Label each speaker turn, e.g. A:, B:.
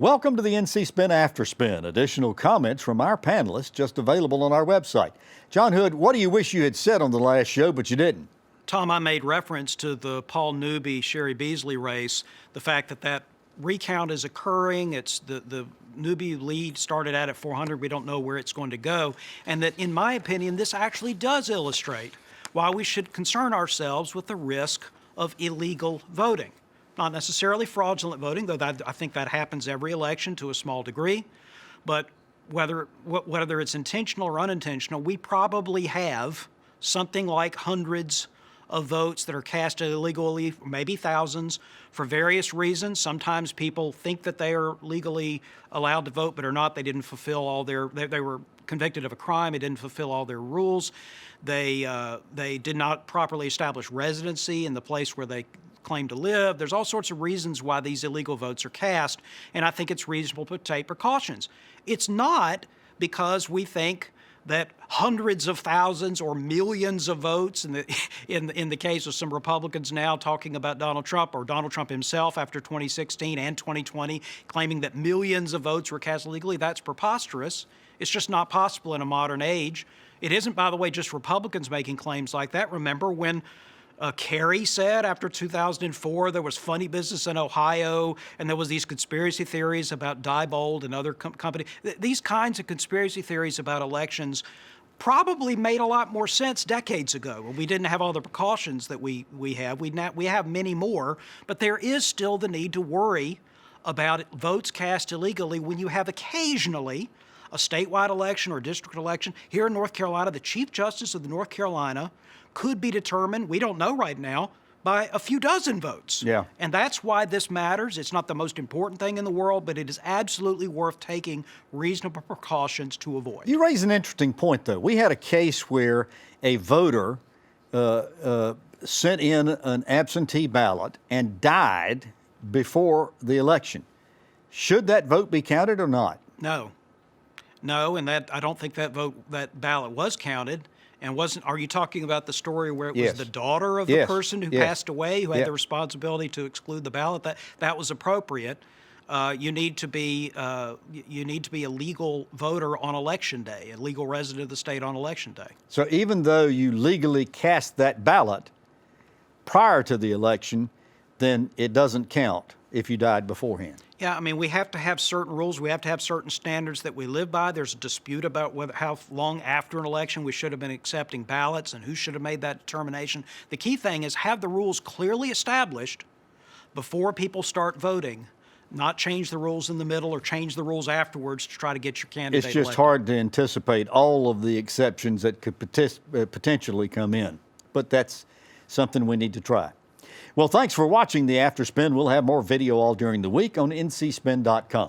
A: Welcome to the NC Spin After Spin. Additional comments from our panelists just available on our website. John Hood, what do you wish you had said on the last show, but you didn't?
B: Tom, I made reference to the Paul Newby, Sherry Beasley race, the fact that that recount is occurring. It's the Newby lead started out at 400. We don't know where it's going to go. And that, in my opinion, this actually does illustrate why we should concern ourselves with the risk of illegal voting. Not necessarily fraudulent voting, though I think that happens every election to a small degree. But whether it's intentional or unintentional, we probably have something like hundreds of votes that are cast illegally, maybe thousands, for various reasons. Sometimes people think that they are legally allowed to vote, but are not. They didn't fulfill all they were convicted of a crime. They didn't fulfill all their rules. They did not properly establish residency in the place where they claim to live. There's all sorts of reasons why these illegal votes are cast, and I think it's reasonable to take precautions. It's not because we think that hundreds of thousands or millions of votes, in the case of some Republicans now talking about Donald Trump, or Donald Trump himself after 2016 and 2020, claiming that millions of votes were cast illegally, that's preposterous. It's just not possible in a modern age. It isn't, by the way, just Republicans making claims like that. Remember when Kerry said after 2004 there was funny business in Ohio, and there was these conspiracy theories about Diebold and other companies. These kinds of conspiracy theories about elections probably made a lot more sense decades ago when we didn't have all the precautions that we have. We have many more, but there is still the need to worry about votes cast illegally when you have occasionally a statewide election or a district election. Here in North Carolina, the Chief Justice of the North Carolina could be determined, we don't know right now, by a few dozen votes.
A: Yeah.
B: And that's why this matters. It's not the most important thing in the world, but it is absolutely worth taking reasonable precautions to avoid.
A: You raise an interesting point, though. We had a case where a voter sent in an absentee ballot and died before the election. Should that vote be counted or not?
B: No, and I don't think that ballot was counted. And are you talking about the story where it was the daughter of the person who passed away, who had the responsibility to exclude the ballot? That was appropriate. You need to be a legal voter on election day, a legal resident of the state on election day.
A: So even though you legally cast that ballot prior to the election, then it doesn't count if you died beforehand.
B: Yeah, I mean, we have to have certain rules. We have to have certain standards that we live by. There's a dispute about how long after an election we should have been accepting ballots and who should have made that determination. The key thing is have the rules clearly established before people start voting, not change the rules in the middle or change the rules afterwards to try to get your candidate
A: It's just
B: elected.
A: hard to anticipate all of the exceptions that could potentially come in, but that's something we need to try. Well, thanks for watching the After Spin. We'll have more video all during the week on ncspin.com.